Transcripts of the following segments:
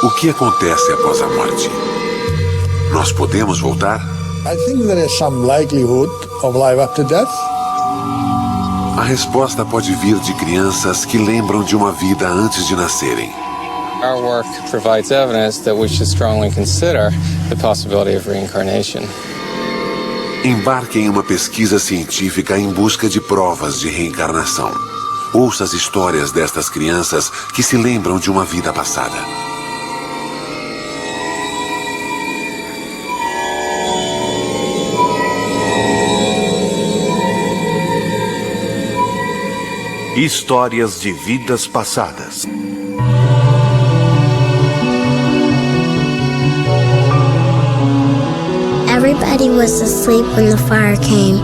O que acontece após a morte? Nós podemos voltar? I think there is some likelihood of life after death. A resposta pode vir de crianças que lembram de uma vida antes de nascerem. Our work provides evidence that we should strongly consider the possibility of reincarnation. Embarque em uma pesquisa científica em busca de provas de reencarnação. Ouça as histórias destas crianças que se lembram de uma vida passada. Histórias de vidas passadas. Everybody was asleep when the fire came.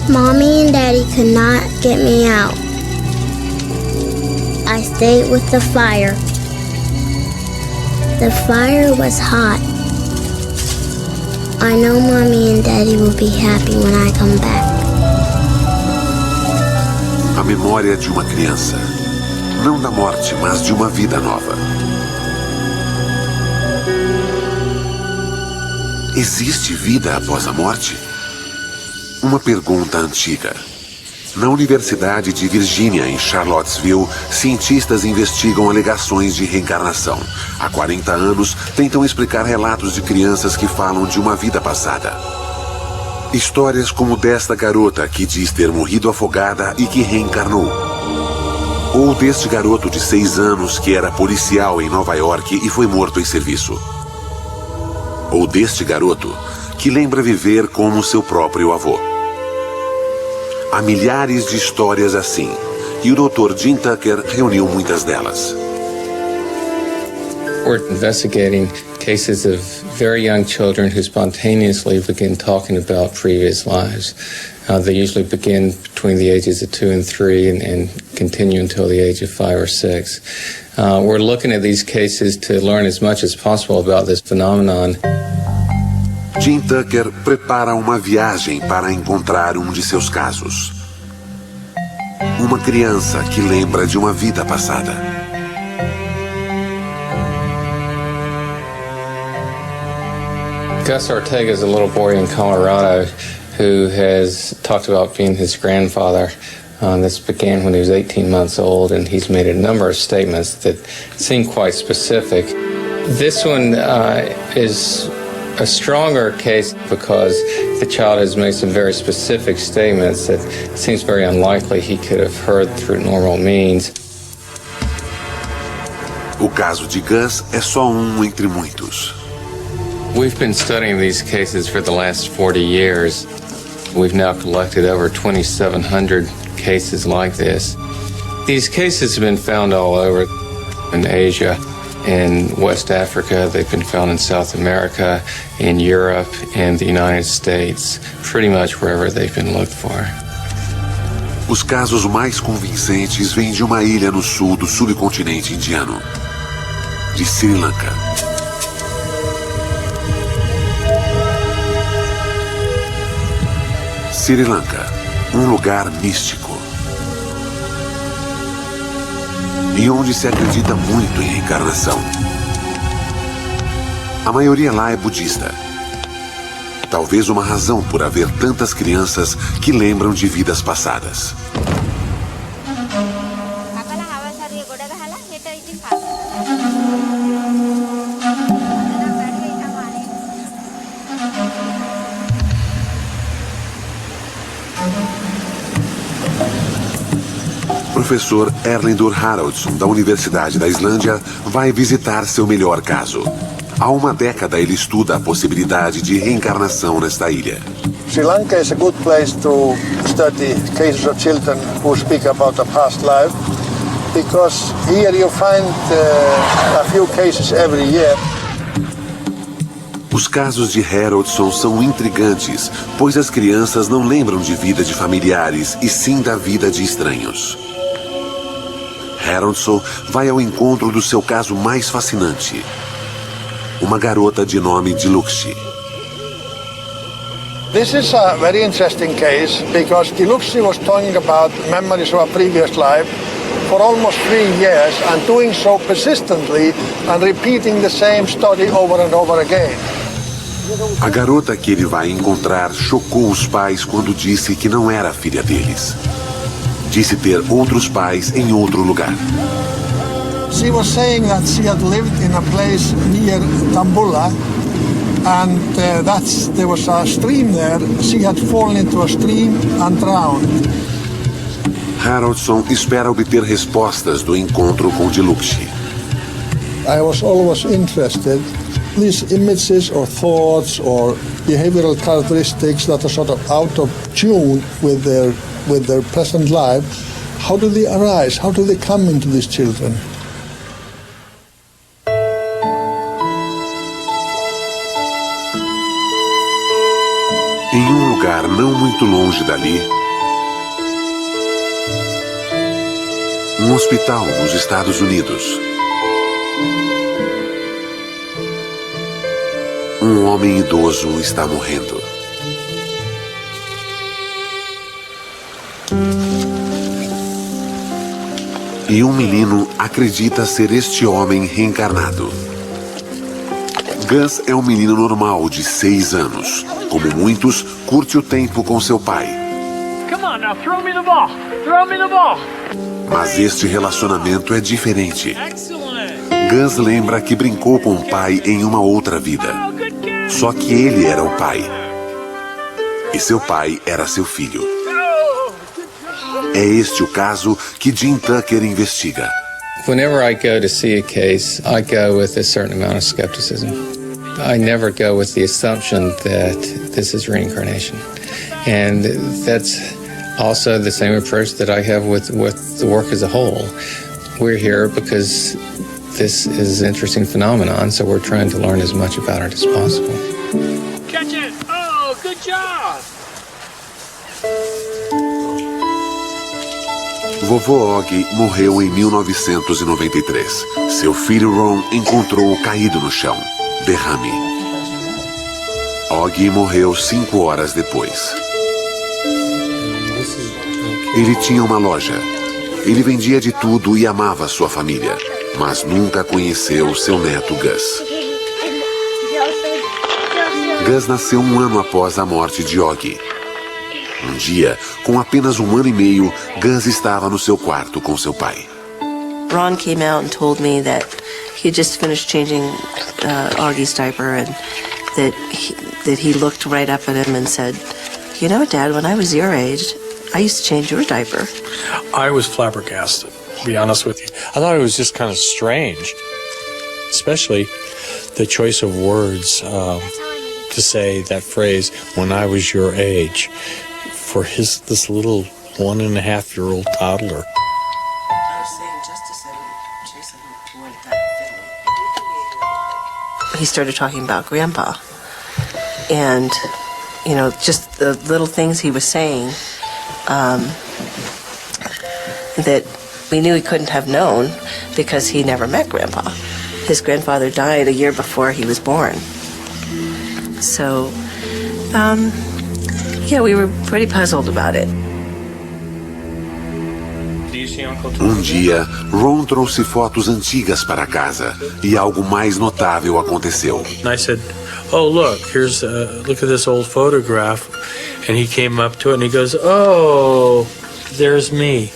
Mommy and Daddy could not get me out. I stayed with the fire. The fire was hot. I know Mommy and Daddy will be happy when I come back. A memória de uma criança. Não da morte, mas de uma vida nova. Existe vida após a morte? Uma pergunta antiga. Na Universidade de Virgínia, em Charlottesville, cientistas investigam alegações de reencarnação. Há 40 anos, tentam explicar relatos de crianças que falam de uma vida passada. Histórias como desta garota que diz ter morrido afogada e que reencarnou. Ou deste garoto de 6 anos que era policial em Nova York e foi morto em serviço. Ou deste garoto que lembra viver como seu próprio avô. Há milhares de histórias assim, e o Dr. Jim Tucker reuniu muitas delas. We're investigating cases of very young children who spontaneously begin talking about previous lives. They usually begin between the ages of 2 and 3 and continue until the age of 5 or 6. We're looking at these cases to learn as much as possible about this phenomenon. Jim Tucker prepara uma viagem para encontrar um de seus casos. Uma criança que lembra de uma vida passada. Gus Ortega is a little boy in Colorado who has talked about being his grandfather. This began when he was 18 months old, and he's made a number of statements that seem quite specific. This one is a stronger case because the child has made some very specific statements that it seems very unlikely he could have heard through normal means. O caso de Gus é só um entre muitos. We've been studying these cases for the last 40 years. We've now collected over 2,700 cases like this. These cases have been found all over in Asia, in West Africa, they've been found in South America, in Europe, and the United States, pretty much wherever they've been looked for. Os casos mais convincentes vêm de uma ilha no sul do subcontinente indiano, de Sri Lanka. Sri Lanka, um lugar místico. E onde se acredita muito em reencarnação. A maioria lá é budista. Talvez uma razão por haver tantas crianças que lembram de vidas passadas. Professor Erlendur Haraldsson, da Universidade da Islândia, vai visitar seu melhor caso. Há uma década ele estuda a possibilidade de reencarnação nesta ilha. Sri Lanka is a good place to study cases of children who speak about a past life, because here you find a few cases every year. Os casos de Haraldsson são intrigantes, pois as crianças não lembram de vida de familiares, e sim da vida de estranhos. Haraldsson vai ao encontro do seu caso mais fascinante. Uma garota de nome Dilukshi. This is a very interesting case because Diluxi was talking about memories of a previous life for almost 3 years and doing so persistently and repeating the same story over and over again. A garota que ele vai encontrar chocou os pais quando disse que não era filha deles. Disse ter outros pais em outro lugar. She was saying that she had lived in a place near Dambulla and there was a stream there. She had fallen into a stream and drowned. Haraldson espera obter respostas do encontro com Diluxi. I was always interested these images or thoughts or behavioral characteristics that are sort of out of tune with their present life. How do they arise? How do they come into these children? Em um lugar não muito longe dali, um hospital nos Estados Unidos. Um homem idoso está morrendo. E um menino acredita ser este homem reencarnado. Gus é um menino normal de 6 anos. Como muitos, curte o tempo com seu pai. Come on now, throw me the ball. Throw me the ball. Mas este relacionamento é diferente. Excellent. Gus lembra que brincou com o pai em uma outra vida. Só que ele era o pai. E seu pai era seu filho. É este o caso que Jim Tucker investiga. Whenever I go to see a case, I go with a certain amount of skepticism. I never go with the assumption that this is reincarnation. And that's also the same approach that I have with the work as a whole. We're here because this is an interesting phenomenon, so we're trying to learn as much about it as possible. Catch it. Oh, good job. Vovô Og morreu em 1993. Seu filho Ron encontrou-o caído no chão. Derrame. Og morreu 5 horas depois. Ele tinha uma loja. Ele vendia de tudo e amava sua família, mas nunca conheceu seu neto Gus. Gus nasceu 1 ano após a morte de Og. Um dia, com apenas 1 ano e meio, Gus estava no seu quarto com seu pai. Ron came out and told me that he had just finished changing Augie's diaper and that he looked right up at him and said, "You know, Dad, when I was your age, I used to change your diaper." I was flabbergasted, to be honest with you. I thought it was just kind of strange, especially the choice of words to say that phrase, "when I was your age," for this little 1.5-year-old toddler. He started talking about Grandpa. And, you know, just the little things he was saying that we knew he couldn't have known because he never met Grandpa. His grandfather died a year before he was born. So, yeah, we were pretty puzzled about it. Um dia, Ron trouxe fotos antigas para casa e algo mais notável aconteceu. And I said, "Oh, look, look at this old photograph." And he came up to it and he goes, "Oh, there's me."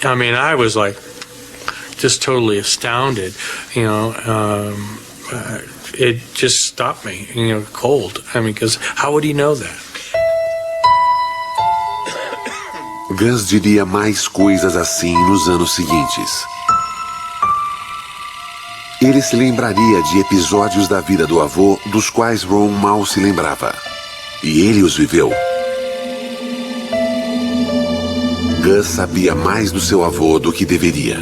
I mean, I was like, just totally astounded, you know. It just stopped me, you know, cold. I mean, because how would he know that? Gus diria mais coisas assim nos anos seguintes. Ele se lembraria de episódios da vida do avô dos quais Ron mal se lembrava. E ele os viveu. Gus sabia mais do seu avô do que deveria.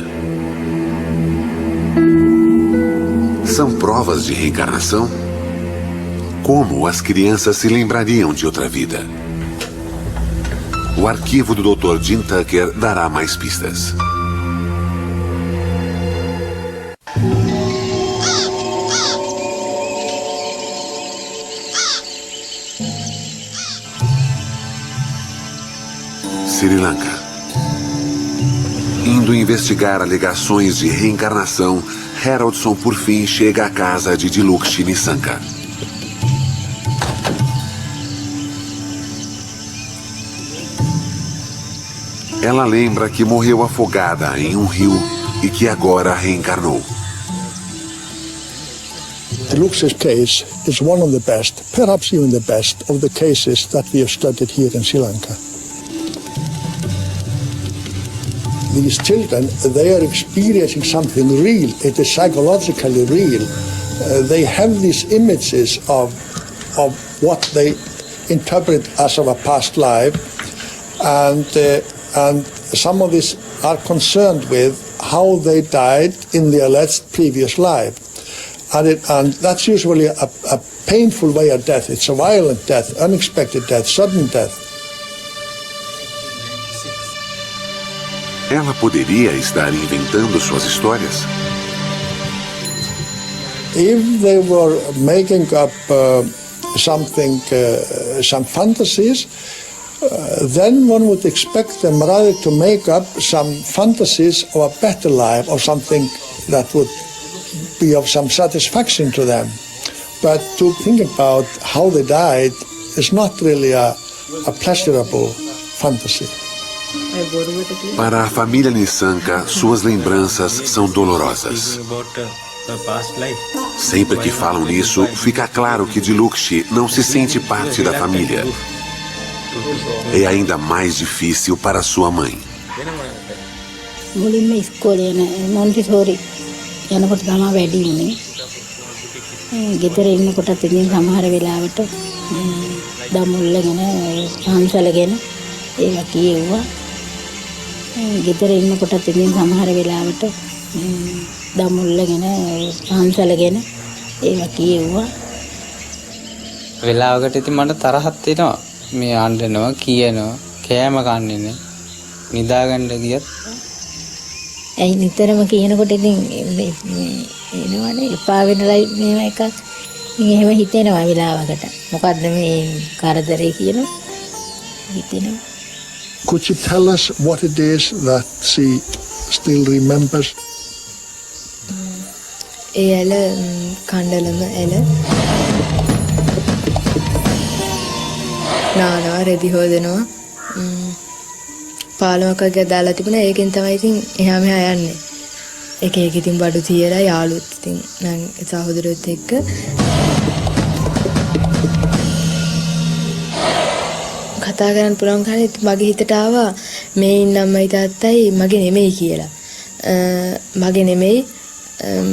São provas de reencarnação? Como as crianças se lembrariam de outra vida? O arquivo do Dr. Jim Tucker dará mais pistas. Sri Lanka. Indo investigar alegações de reencarnação, Haroldson por fim chega à casa de Dilukshi Nissanka. Ela lembra que morreu afogada em um rio e que agora reencarnou. Dilukshi's case is one of the best, perhaps even the best, of the cases that we have studied here in Sri Lanka. These children, they are experiencing something real. It is psychologically real. They have these images of what they interpret as of a past life, and some of these are concerned with how they died in the alleged previous life. And that's usually a painful way of death. It's a violent death, unexpected death, sudden death. Ela poderia estar inventando suas histórias? If they were making up some fantasies, then one would expect them rather to make up some fantasies of a better life or something that would be of some satisfaction to them. But to think about how they died is not really a pleasurable fantasy. Para a família Nissanka, suas lembranças são dolorosas. Sempre que falam nisso, fica claro que Dilukshi não se sente parte da família. É ainda mais difícil para sua mãe. යනකොට තමයි වැඩි වුනේ. ගෙදර ඉන්නකොටත් ඉතින් සමහර වෙලාවට දමුල්ලගෙන හංසලගෙන ඒවා කියෙව්වා. ගෙදර ඉන්නකොටත් ඉතින් සමහර වෙලාවට දමුල්ලගෙන හංසලගෙන ඒවා කියෙව්වා. වෙලාවකට ඉතින් මට තරහක් එනවා. මේ අඬනවා කියනවා කෑම කන්නේ නැහැ. නිදාගන්න ගියත් ඇයි නිතරම කියනකොට ඉතින් එනවනේ එපා වෙනලයි මේව එකක්. ඉතින් එහෙම හිතෙනවා වෙලාවකට. මොකද්ද මේ කරදරේ කියනවා හිතෙනවා. Could you tell us what it is that she still remembers? ඒ ඇල කණ්ඩලම ඇල නානවා රෙදි හොදනවා පාලමක් වගේ දාලා තිබුණා. ඒකෙන් තමයි ඉතින් එහා මෙහා යන්නේ. එක එක ඉතින් බඩු තියලා යාළුවොත් ඉතින් නම් සහෝදරයොත් එක්ක කතා කරන්න පුළුවන් කන්නේ මගේ හිතට ආවා මේ ඉන්න අම්මයි තාත්තයි මගේ නෙමෙයි කියලා. මගේ නෙමෙයි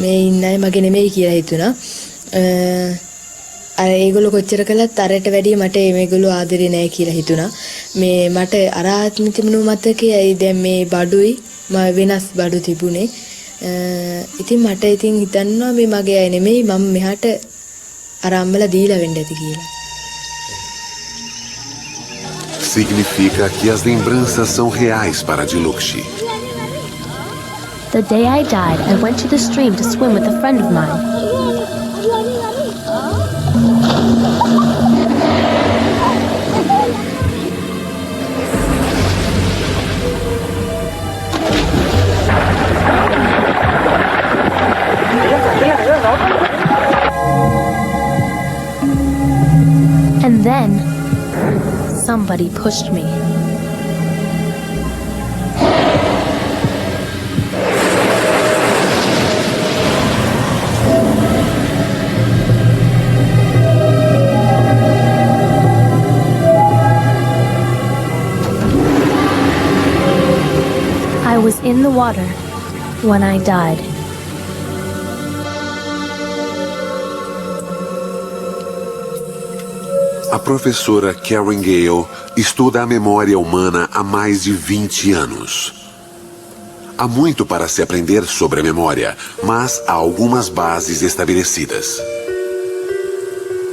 මේ ඉන්න අය මගේ නෙමෙයි කියලා හිතුණා. අර ඒගොල්ලෝ කොච්චර කළත් අරට වැඩිය මට මේගොල්ලෝ ආදරේ නැහැ කියලා හිතුණා. මේ මට අර ආත්ම තිබුණු මතකයයි දැන් මේ බඩුයි වෙනස් බඩු තිබුණේ. ඉතින් මට ඉතින් හිතන්නවා මේ මගේ අය නෙමෙයි මම මෙහාට අර අම්මලා දීලා වෙන්න ඇති කියලා. Significa que as lembranças são reais para Dilukshi. The day I died, I went to the stream to swim with a friend of mine. And then, somebody pushed me. I was in the water when I died. A professora Karen Gale estuda a memória humana há mais de 20 anos. Há muito para se aprender sobre a memória, mas há algumas bases estabelecidas.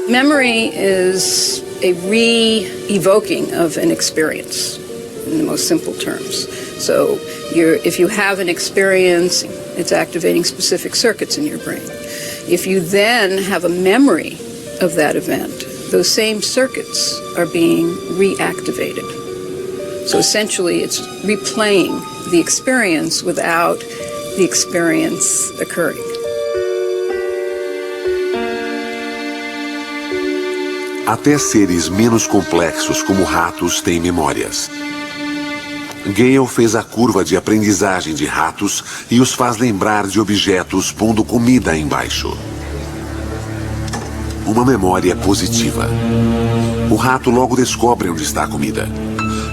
Memory is a re-evoking of an experience, in the most simple terms. So if you have an experience, it's activating specific circuits in your brain. If you then have a memory of that event, those same circuits are being reactivated. So essentially, it's replaying the experience without the experience occurring. Até seres menos complexos como ratos têm memórias. Gale fez a curva de aprendizagem de ratos e os faz lembrar de objetos pondo comida embaixo. Uma memória positiva. O rato logo descobre onde está a comida.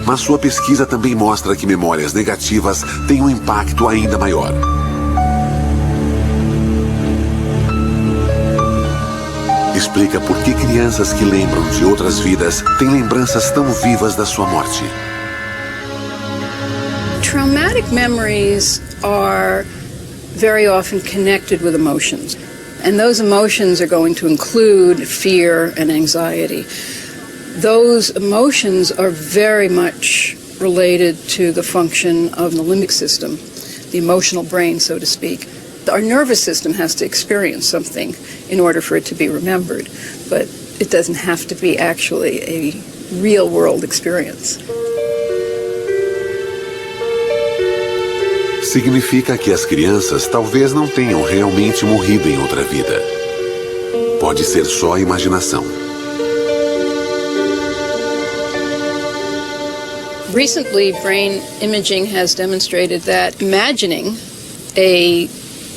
Mas sua pesquisa também mostra que memórias negativas têm um impacto ainda maior. Explica por que crianças que lembram de outras vidas têm lembranças tão vivas da sua morte. Traumatic memories are very often connected with emotions. And those emotions are going to include fear and anxiety. Those emotions are very much related to the function of the limbic system, the emotional brain, so to speak. Our nervous system has to experience something in order for it to be remembered, but it doesn't have to be actually a real-world experience. Significa que as crianças talvez não tenham realmente morrido em outra vida. Pode ser só imaginação. Recently, brain imaging has demonstrated that imagining a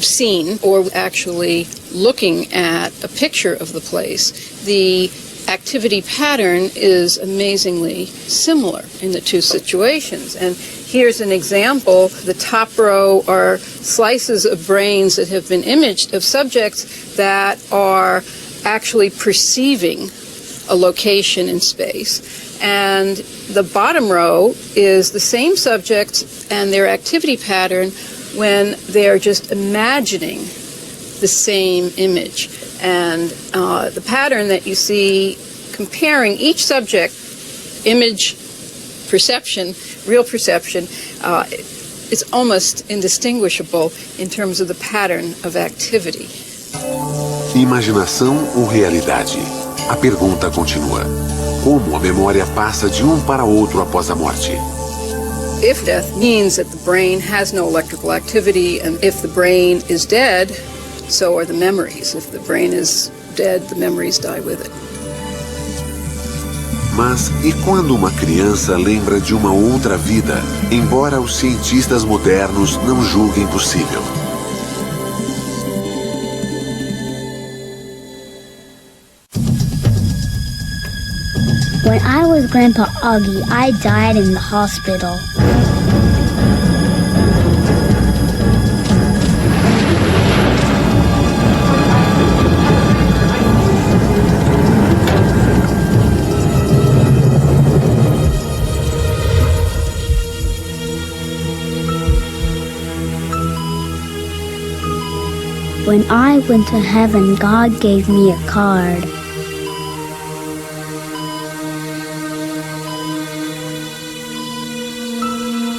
scene or actually looking at a picture of the place, the activity pattern is amazingly similar in the two situations. And here's an example. The top row are slices of brains that have been imaged of subjects that are actually perceiving a location in space. And the bottom row is the same subjects and their activity pattern when they're just imagining the same image. And the pattern that you see comparing each subject, image, perception, real perception, it's almost indistinguishable in terms of the pattern of activity. Imaginação ou realidade? A pergunta continua. Como a memória passa de um para outro após a morte? If death means that the brain has no electrical activity, and if the brain is dead, so are the memories. If the brain is dead, the memories die with it. Mas e quando uma criança lembra de uma outra vida, embora os cientistas modernos não julguem possível? When I was Grandpa Augie, I died in the hospital. When I went to heaven, God gave me a card.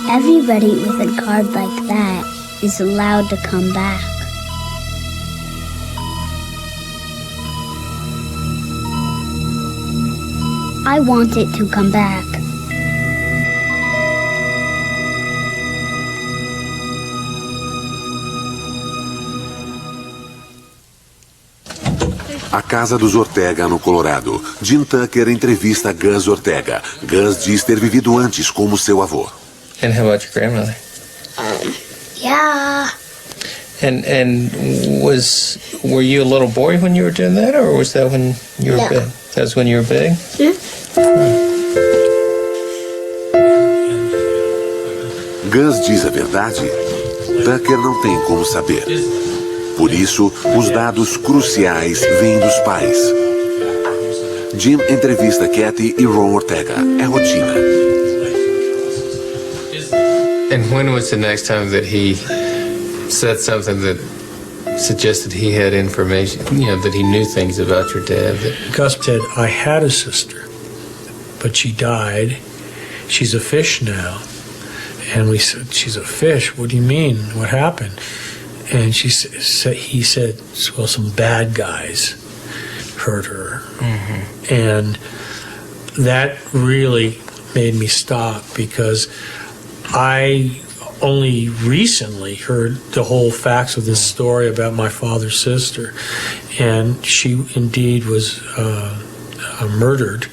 Everybody with a card like that is allowed to come back. I want it to come back. A casa dos Ortega, no Colorado. Jim Tucker entrevista Gus Ortega. Gus diz ter vivido antes como seu avô. And how about your grandmother? Yeah. And were you a little boy when you were doing that, or was that when you were big? That was when you were big? Gus diz a verdade? Tucker não tem como saber. Por isso, os dados cruciais vêm dos pais. Jim entrevista Kathy e Ron Ortega. É rotina. And when was the next time that he said something that suggested he had information, that he knew things about your dad? Gus said, I had a sister, but she died. She's a fish now. And we said, she's a fish? What do you mean? What happened? And he said, well, some bad guys hurt her. And that really made me stop, because I only recently heard the whole facts of this story about my father's sister, and she indeed was murdered,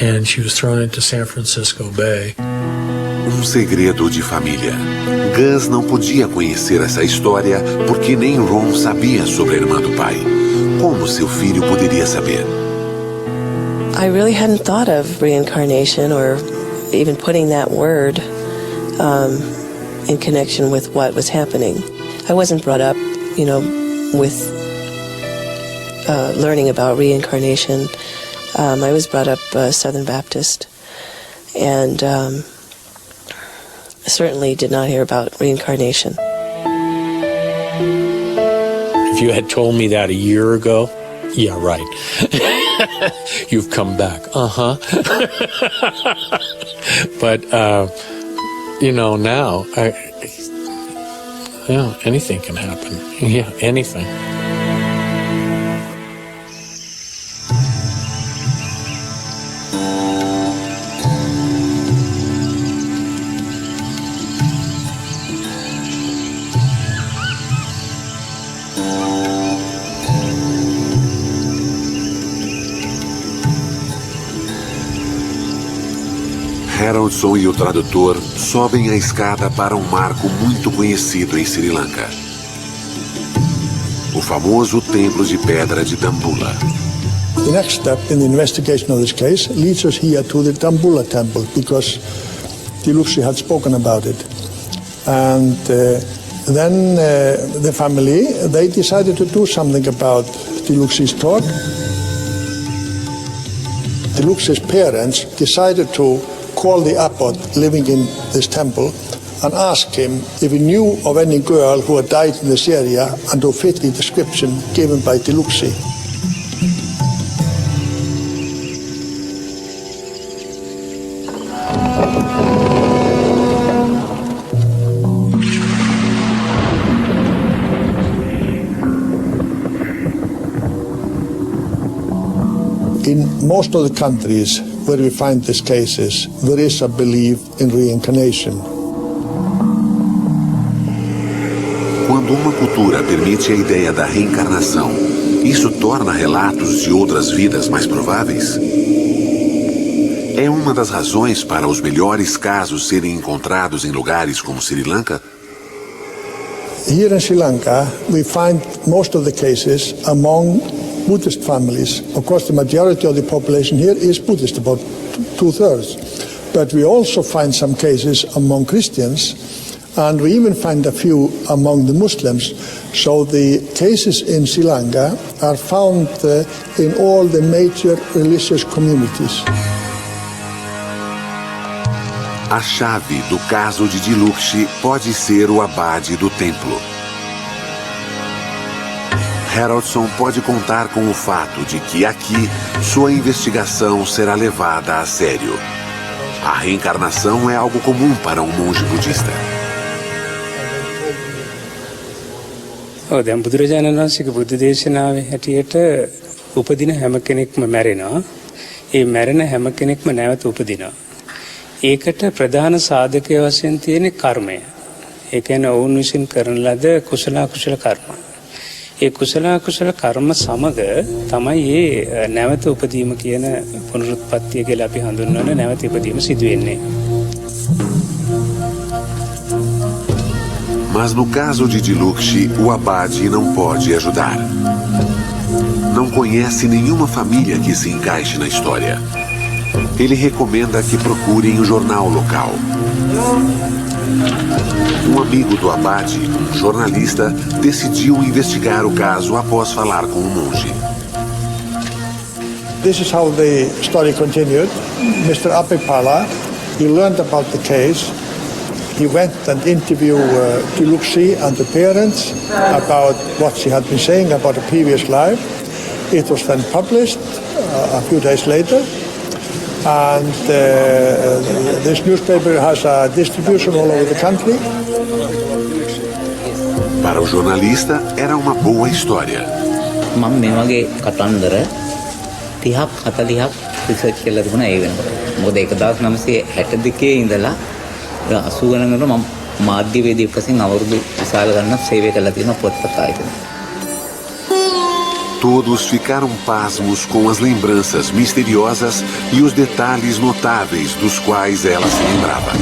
and she was thrown into San Francisco Bay. Segredo de família. Gus não podia conhecer essa história porque nem Ron sabia sobre a irmã do pai. Como seu filho poderia saber? I really hadn't thought of reincarnation or even putting that word in connection with what was happening. I wasn't brought up, with learning about reincarnation. I was brought up Southern Baptist, and certainly did not hear about reincarnation. If you had told me that a year ago, yeah, right. You've come back. But, now, anything can happen. Yeah, anything. Haroldson e o tradutor sobem a escada para um marco muito conhecido em Sri Lanka. O famoso Templo de Pedra de Dambulla. The next step in the investigation of this case leads us here to the Dambulla Temple, because Diluxi had spoken about it. And then the family, they decided to do something about Diluxi's talk. Diluxi's parents decided to call the abbot living in this temple and ask him if he knew of any girl who had died in this area and who fit the description given by Diluxi. In most of the countries where we find these cases, there is a belief in reincarnation. Quando uma cultura permite a ideia da reencarnação, isso torna relatos de outras vidas mais prováveis? É uma das razões para os melhores casos serem encontrados em lugares como Sri Lanka? Here in Sri Lanka, we find most of the cases among Buddhist families. Of course, the majority of the population here is Buddhist, about 2/3. But we also find some cases among Christians, and we even find a few among the Muslims. So the cases in Sri Lanka are found in all the major religious communities. A chave do caso de Diluxi pode ser o abade do templo. Haroldson pode contar com o fato de que aqui sua investigação será levada a sério. A reencarnação é algo comum para um monge budista. දැන් බුදුරජාණන් වහන්සේගේ බුද්ධ දේශනාවේ හැටියට උපදින හැම කෙනෙක්ම මැරෙනවා. ඒ මැරෙන හැම කෙනෙක්ම නැවත උපදිනවා. ඒකට ප්‍රධාන සාධකය වශයෙන් තියෙන කර්මය. ඒ කියන්නේ ඔවුන් විසින් කරන ලද කුසල අකුසල කර්ම. ඒ කුසල අකුසල කර්ම සමග තමයි මේ නැවත උපදීම කියන පුනරුත්පත්තිය කියලා අපි හඳුන්වන නැවත ඉපදීම සිදු වෙන්නේ. Mas no caso de Diluxi, o abade não pode ajudar. Não conhece nenhuma família que se encaixe na história. Ele recomenda que procurem o jornal local. Um amigo do abade, um jornalista, decidiu investigar o caso após falar com o monge. This is how the story continued. Mr. Apipala, he learned about the case. He went and interviewed Diluxi and the parents about what she had been saying about a previous life. It was then published a few days later. And this newspaper has a distribution all over the country. Para o jornalista, era uma boa história. මම මේ වගේ කතන්දර 30ක් 40ක් රිසර්ච් කරලා තිබුණා ඒ වෙනකොට. මොකද 1962 ඉඳලා 80 වෙනකොට මම මාධ්‍යවේදියෙක් වශයෙන් අවුරුදු විශාල ගණනක් සේවය කළා තියෙනවා පොත්පත් ආයතනයේ. Todos ficaram pasmos com as lembranças misteriosas e os detalhes notáveis dos quais ela se lembrava.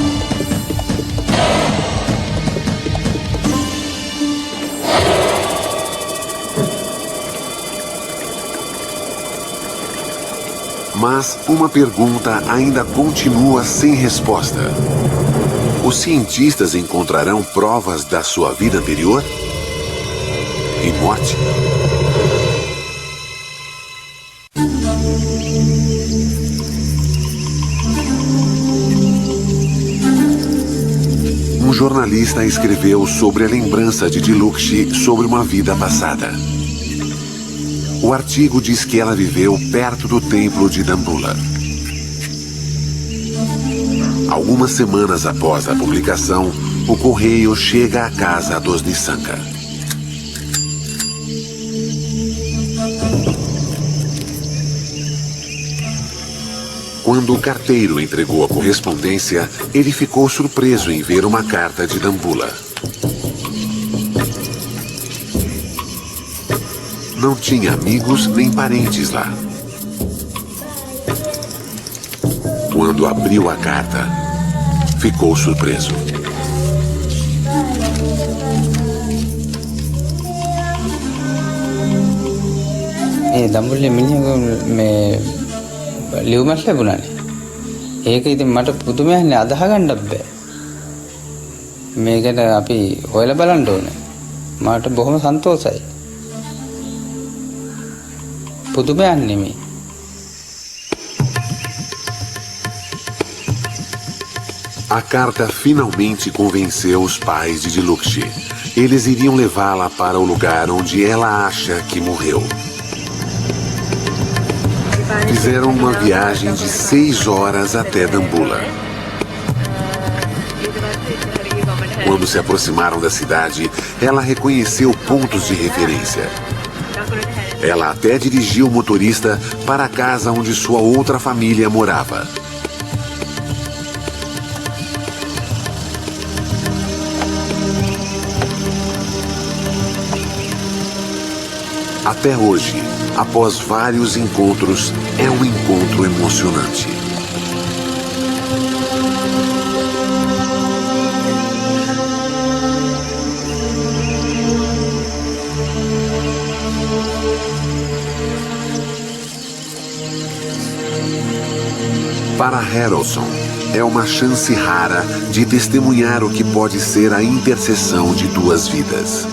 Mas uma pergunta ainda continua sem resposta. Os cientistas encontrarão provas da sua vida anterior e morte? Um jornalista escreveu sobre a lembrança de Dilukshy sobre uma vida passada. O artigo diz que ela viveu perto do templo de Dambulla. Algumas semanas após a publicação, o correio chega à casa dos Nissanka. Quando o carteiro entregou a correspondência, ele ficou surpreso em ver uma carta de Dambulla. Não tinha amigos nem parentes lá. Quando abriu a carta, ficou surpreso. දඹුල්ලේ මිනිහා මේ ලියුමක් ලැබුණානේ. ඒක ඉතින් මට පුදුමයක්නේ අදහ ගන්නත් බෑ. මේකට අපි හොයලා බලන්න ඕනේ. මට බොහොම සන්තෝෂයි. පුදුමයක් නෙමෙයි. A carta finalmente convenceu os pais de Dilukshy. Eles iriam levá-la para o lugar onde ela acha que morreu. Fizeram uma viagem de 6 horas até Dambulla. Quando se aproximaram da cidade, ela reconheceu pontos de referência. Ela até dirigiu o motorista para a casa onde sua outra família morava. Até hoje, após vários encontros, é um encontro emocionante. Para Harrelson, é uma chance rara de testemunhar o que pode ser a interseção de duas vidas.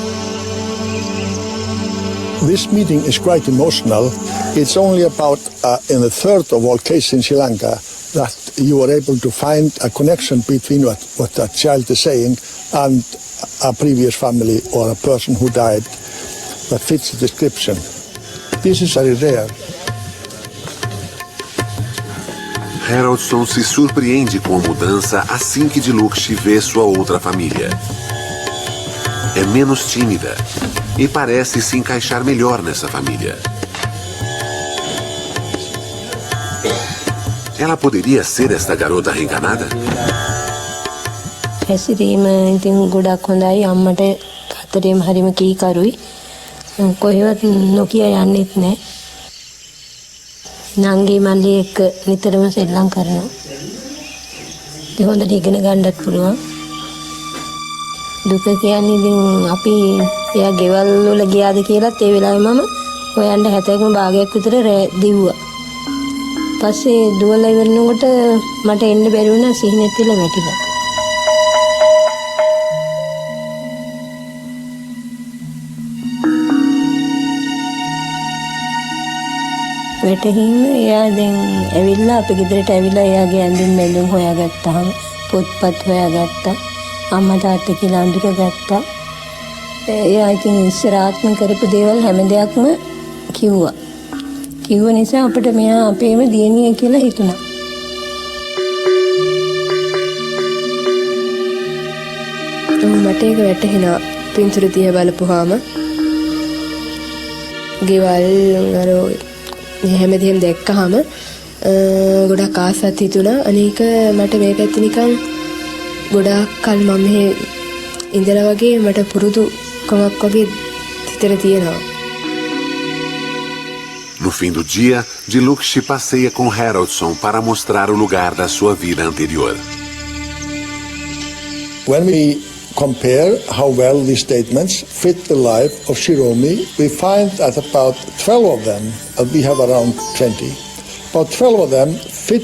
This meeting is quite emotional. It's only about in a third of all cases in Sri Lanka that you are able to find a connection between what that child is saying and a previous family or a person who died that fits the description. This is very rare. Harrelson se surpreende com a mudança assim que Dilukshy vê sua outra família. É menos tímida e parece se encaixar melhor nessa família. Ela poderia ser esta garota reencarnada? හැසිරීම ඉතින් ගොඩක් හොඳයි අම්මට අතරේම හරිම කීකරුයි කොහෙවත් නොකිය යන්නෙත් නැහැ නංගි මල්ලි එක්ක නිතරම සෙල්ලම් කරනවා ඒ හොඳට ඉගෙන ගන්නත් පුළුවන් දුක කියන්නේ ඉතින් අපි එයා ගෙවල් වල ගියාද කියලාත් ඒ වෙලාවේ මම හොයන්න 70ක භාගයක් විතර දිව්වා පස්සේ දුවලා ඉවරනකොට මට එන්න බැරි වුණා සිහිනෙත් තියලා වැටිලා වැටහින්න එයා දැන් ඇවිල්ලා අපි ගෙදරට ඇවිල්ලා එයාගේ ඇඳුම් මැඳුම් හොයාගත්තාම පොත්පත් හොයාගත්තා අම්මා තාත්තා කියලා අඳුරගත්තා එයා ඉතින් ඉස්සරහත්ම කරපු දේවල් හැම දෙයක්ම කිව්ව නිසා අපිට මෙයා අපේම දියණිය කියලා හිතුණා මට ඒක වැටහෙනවා පින්තූර දිහා බලපුවාම ගෙවල් අර හැමදේම දැක්කහම ගොඩක් ආසත් හිතුණා. අනේක මට මේ පැත්තේ නිකන් ගොඩාක් කල් මම මෙහෙ ඉඳලා වගේ මට පුරුදුකමක් වගේ හිතට තියෙනවා. No fim do dia, Dilucci passeia com Haroldson para mostrar o lugar da sua vida anterior. When we compare how well these statements fit the life of Shiromi, we find that about 12 of them, we have around 20, about 12 of them fit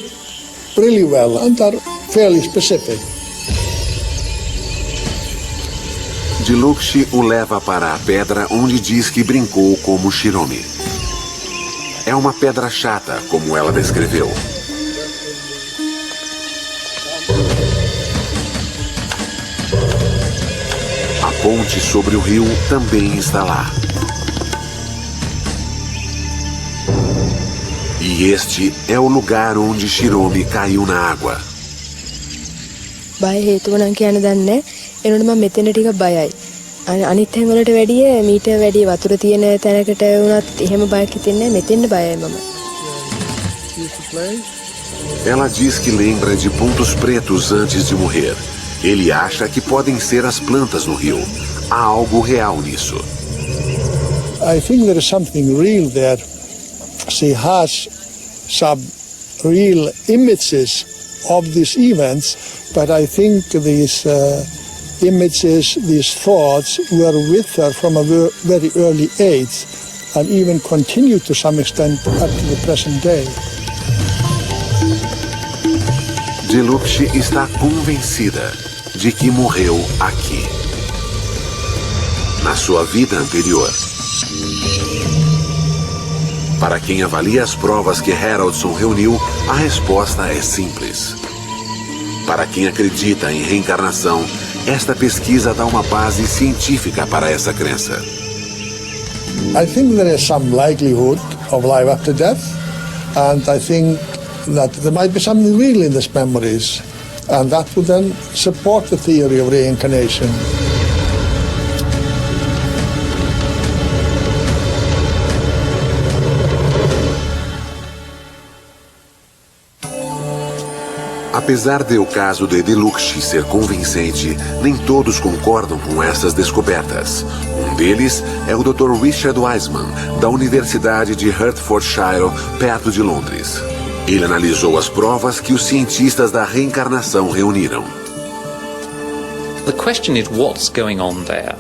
really well and are fairly specific. Dilucci o leva para a pedra onde diz que brincou como Shiromi. É uma pedra chata, como ela descreveu. A ponte sobre o rio também está lá. E este é o lugar onde Shiromi caiu na água. බය හේතුව නම් කියන්න දන්නේ. එනකොට මම මෙතන ටික බයයි. අනිත් තැන් වලට වැඩිය මීට වැඩිය වතුර තියෙන තැනකට වුණත් එහෙම බයක් හිතෙන්නේ නැහැ. මෙතෙන්ද බයයි මම. Ela diz que lembra de pontos pretos antes de morrer. Ele acha que podem ser as plantas no rio. Há algo real nisso. I think there is something real there. She has some real images of these events, but I think these images, these thoughts were with her from a very early age and even continue to some extent up to the present day. Dilucci está convencida de que morreu aqui, na sua vida anterior. Para quem avalia as provas que Haroldson reuniu, a resposta é simples. Para quem acredita em reencarnação, esta pesquisa dá uma base científica para essa crença. I think there is some likelihood of life after death, and I think that there might be something real in these memories, and that would then support the theory of reincarnation. Apesar de o caso de Dilucci ser convincente, nem todos concordam com essas descobertas. Um deles é o Dr. Richard Wiseman, da Universidade de Hertfordshire, perto de Londres. Ele analisou as provas que os cientistas da reencarnação reuniram. The question is what's going on there?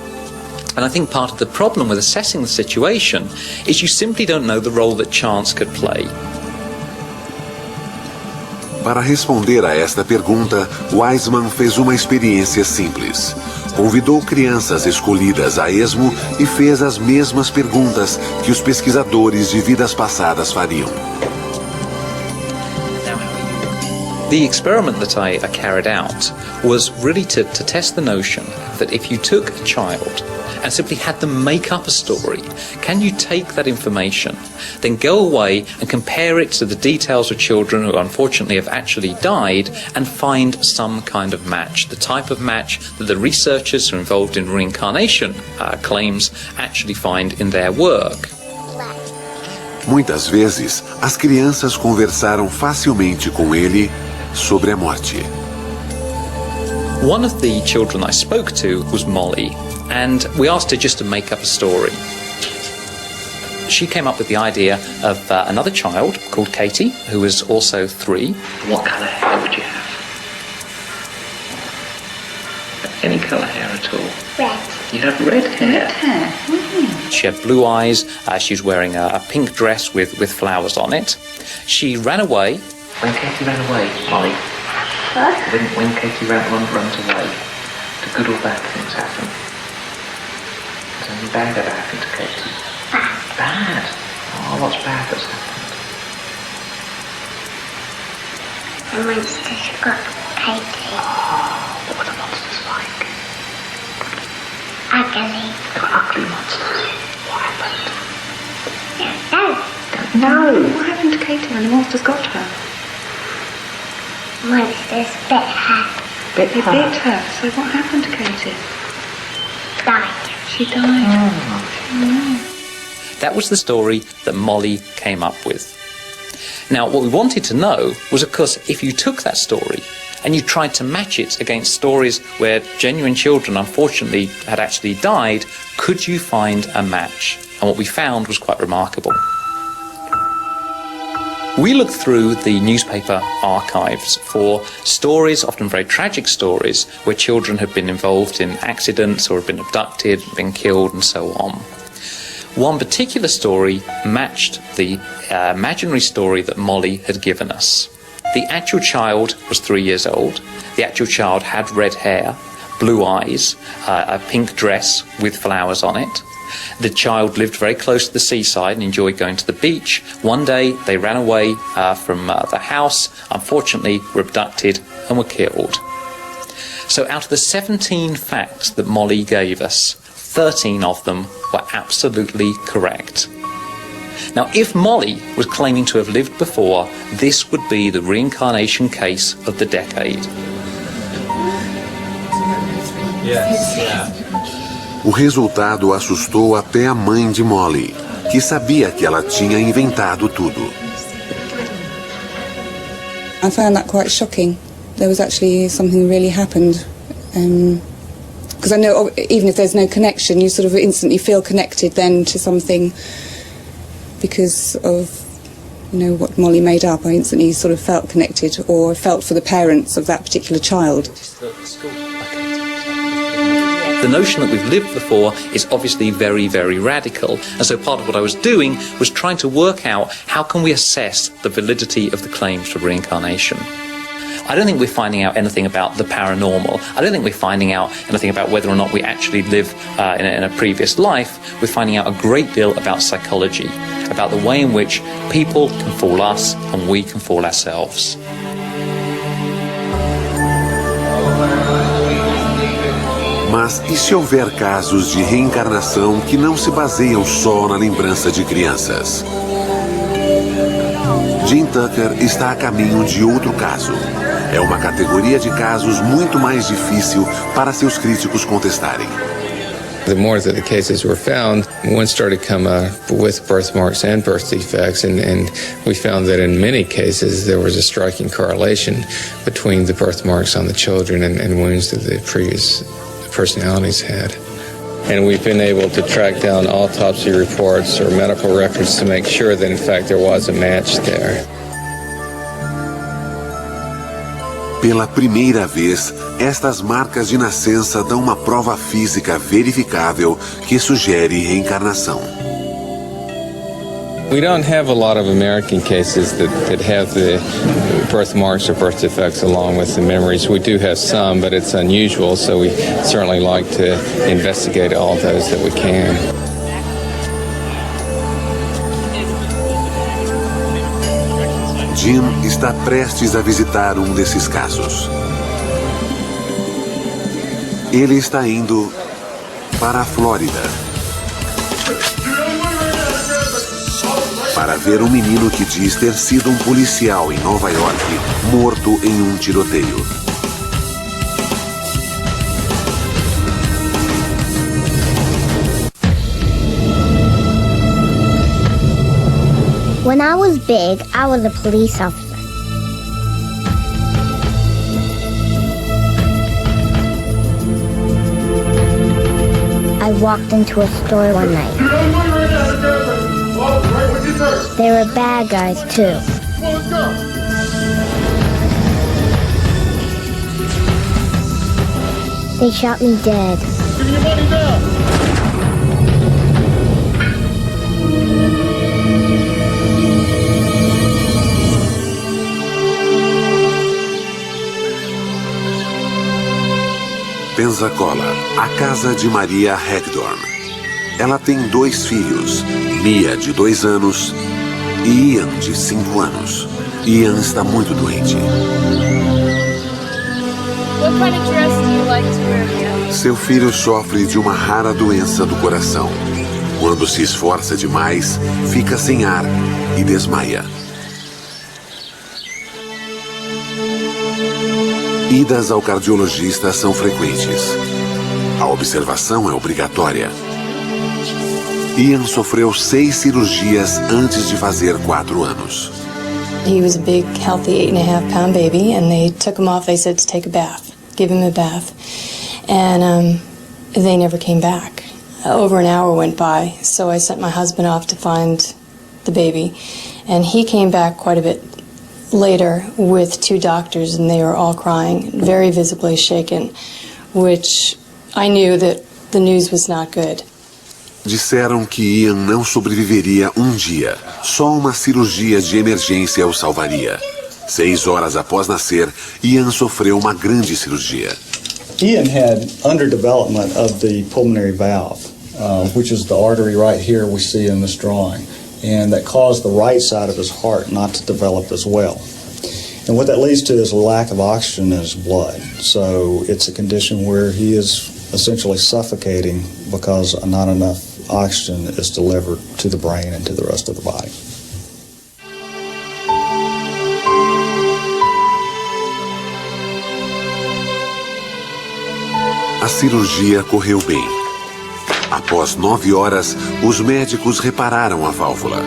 And I think part of the problem with assessing the situation is you simply don't know the role that chance could play. Para responder a esta pergunta, Wiseman fez uma experiência simples. Convidou crianças escolhidas a esmo e fez as mesmas perguntas que os pesquisadores de vidas passadas fariam. The experiment that I carried out was really to test the notion that if you took a child and simply had them make up a story, can you take that information, then go away and compare it to the details of children who unfortunately have actually died and find some kind of match, the type of match that the researchers who are involved in reincarnation claims actually find in their work. Muitas vezes, as crianças conversaram facilmente com ele sobre a morte. One of the children I spoke to was Molly, and we asked her just to make up a story. She came up with the idea of another child called Katie, who was also 3. What colour hair would you have? Any colour hair at all? Red. You have red hair? Red hair. Mm-hmm. She had blue eyes, she was wearing a pink dress with flowers on it. She ran away. When Katie ran away, Molly? What? When Katie runs away, do good or bad things happen? Has anything bad ever happened to Katie? Bad? Oh, what's bad that's happened? The monsters got Katie. Oh, what were the monsters like? Ugly. They were ugly monsters. What happened? No. What happened to Katie when the monsters got her? Monsters bit her. They bit her. So what happened to Katie? Died. She died. Oh. Oh. That was the story that Molly came up with. Now, what we wanted to know was, of course, if you took that story and you tried to match it against stories where genuine children, unfortunately, had actually died, could you find a match? And what we found was quite remarkable. We looked through the newspaper archives for stories, often very tragic stories, where children had been involved in accidents or had been abducted, been killed, and so on. One particular story matched the imaginary story that Molly had given us. The actual child was 3 years old. The actual child had red hair, blue eyes, a pink dress with flowers on it. The child lived very close to the seaside and enjoyed going to the beach. One day they ran away from the house, unfortunately were abducted and were killed. So out of the 17 facts that Molly gave us, 13 of them were absolutely correct. Now, if Molly was claiming to have lived before, this would be the reincarnation case of the decade. Yes, yeah. O resultado assustou até a mãe de Molly, que sabia que ela tinha inventado tudo. I found that quite shocking. There was actually something really happened. Because I know even if there's no connection, you sort of instantly feel connected then to something because of, you know, what Molly made up. I instantly sort of felt connected or felt for the parents of that particular child. The notion that we've lived before is obviously very, very radical. And so part of what I was doing was trying to work out how can we assess the validity of the claims for reincarnation. I don't think we're finding out anything about the paranormal. I don't think we're finding out anything about whether or not we actually live in a previous life. We're finding out a great deal about psychology, about the way in which people can fool us and we can fool ourselves. Mas e se houver casos de reencarnação que não se baseiam só na lembrança de crianças? Jim Tucker está a caminho de outro caso. É uma categoria de casos muito mais difícil para seus críticos contestarem. The more that the cases were found, one started to come with birthmarks and birth defects, and we found that in many cases there was a striking correlation between the birthmarks on the children and wounds that the previous personalities had. And we've been able to track down autopsy reports or medical records to make sure that in fact there was a match there. Pela primeira vez, estas marcas de nascença dão uma prova física verificável que sugere reencarnação. We don't have a lot of American cases that have the birthmarks or birth defects along with the memories. We do have some, but it's unusual, so we certainly like to investigate all those that we can. Jim está prestes a visitar um desses casos. Ele está indo para a Flórida para ver um menino que diz ter sido um policial em Nova York morto em um tiroteio. When I was big, I was a police officer. I walked into a store one night. There were bad guys, too. They shot me dead. Give me your money now. Pensacola, a casa de Maria Hagdorn. Ela tem 2 filhos, Mia, de 2 anos, e Ian, de 5 anos. Ian está muito doente. What kind of dress do you like to wear, Mia? Seu filho sofre de uma rara doença do coração. Quando se esforça demais, fica sem ar e desmaia. Idas ao cardiologista são frequentes. A observação é obrigatória. Ian sofreu 6 cirurgias antes de fazer 4 anos. He was a big, healthy 8.5-pound baby, and they took him off. They said to take a bath, give him a bath. And they never came back. Over an hour went by, so I sent my husband off to find the baby. And he came back quite a bit later with 2 doctors, and they were all crying, very visibly shaken, which I knew that the news was not good. Disseram que Ian não sobreviveria um dia. Só uma cirurgia de emergência o salvaria. 6 horas após nascer, Ian sofreu uma grande cirurgia. Ian had underdevelopment of the pulmonary valve, which is the artery right here we see in this drawing, and that caused the right side of his heart not to develop as well. And what that leads to is a lack of oxygen in his blood. So it's a condition where he is essentially suffocating because not enough oxygen is delivered to the brain and to the rest of the body. A cirurgia correu bem. Após 9 horas, os médicos repararam a válvula.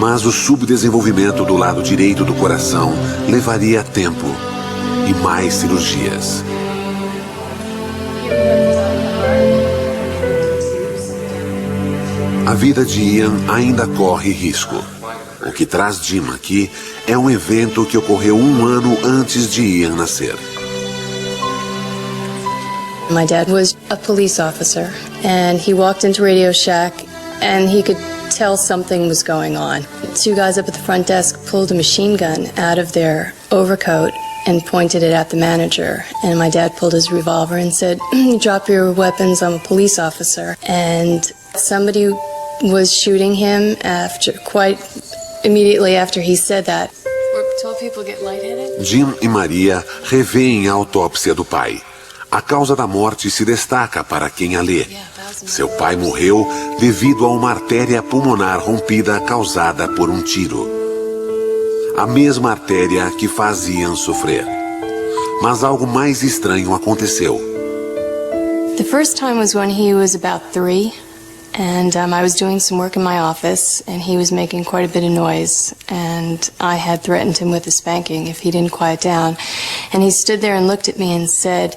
Mas o subdesenvolvimento do lado direito do coração levaria tempo e mais cirurgias. A vida de Ian ainda corre risco. O que traz Jim aqui é um evento que ocorreu 1 ano antes de Ian nascer. My dad was a police officer, and he walked into Radio Shack, and he could tell something was going on. 2 guys up at the front desk pulled a machine gun out of their overcoat and pointed it at the manager. And my dad pulled his revolver and said, "Drop your weapons, I'm a police officer." And somebody was shooting him quite immediately after he said that. Were 12 people get lightheaded? Jim e Maria revêem a autópsia do pai. A causa da morte se destaca para quem a lê. Seu pai morreu devido a uma artéria pulmonar rompida causada por um tiro. A mesma artéria que faz Ian sofrer. Mas algo mais estranho aconteceu. The first time was when he was about 3, and I was doing some work in my office, and he was making quite a bit of noise, and I had threatened him with a spanking if he didn't quiet down. And he stood there and looked at me and said,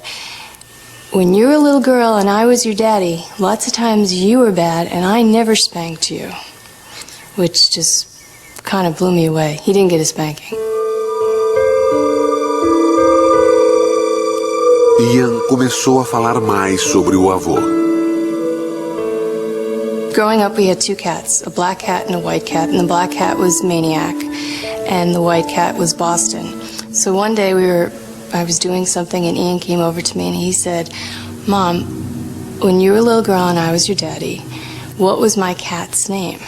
"When you were a little girl and I was your daddy, lots of times you were bad and I never spanked you." Which just kind of blew me away. He didn't get a spanking. Ian começou a falar mais sobre o avô. Growing up, we had 2 cats, a black cat and a white cat, and the black cat was Maniac, and the white cat was Boston. So one day I was doing something, and Ian came over to me and he said, "Mom, when you were a little girl and I was your daddy, what was my cat's name?"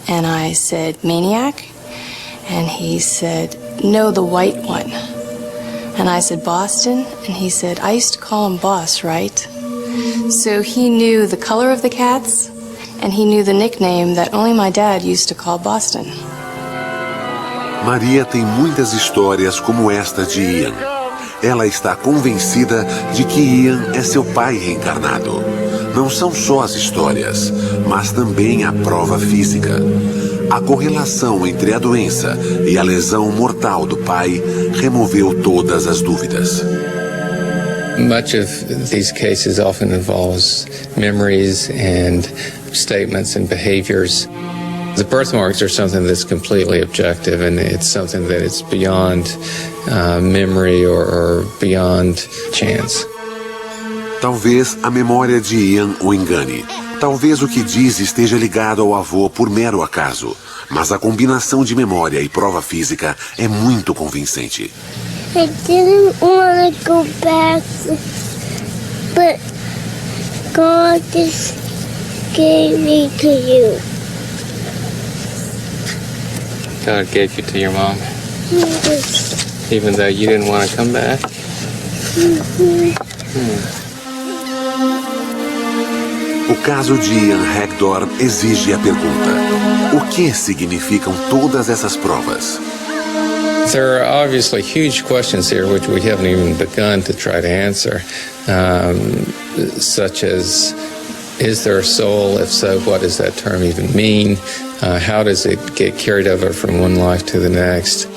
And I said, "Maniac?" And he said, "No, the white one." And I said, "Boston?" And he said, "I used to call him Boss, right?" So he knew the color of the cats, and he knew the nickname that only my dad used to call Boston. Maria tem muitas histórias como esta de Ian. Ela está convencida de que Ian é seu pai reencarnado. Não são só as histórias, mas também a prova física. A correlação entre a doença e a lesão mortal do pai removeu todas as dúvidas. Much of these cases often involves memories and statements and behaviors. The birthmarks are something that's completely objective, and it's something that it's beyond memory or beyond chance. Talvez a memória de Ian o engane. Talvez o que diz esteja ligado ao avô por mero acaso. Mas a combinação de memória e prova física é muito convincente. I didn't want to go back, but God just gave me to you. God gave you to your mom, Yes. even though you didn't want to come back? O caso de Ian Hagdorn exige a pergunta: o que significam todas essas provas? There are obviously huge questions here which we haven't even begun to try to answer, such as Is there a soul? If so, what does that term even mean? How does it get carried over from one life to the next?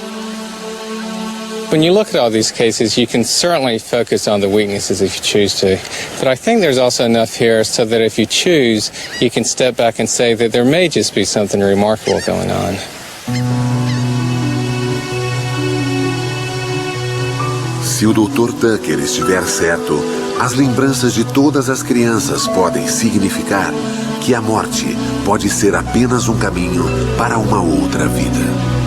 When you look at all these cases, you can certainly focus on the weaknesses if you choose to. But I think there's also enough here so that if you choose, you can step back and say that there may just be something remarkable going on. Se o Dr. Tucker estiver certo, as lembranças de todas as crianças podem significar que a morte pode ser apenas um caminho para uma outra vida.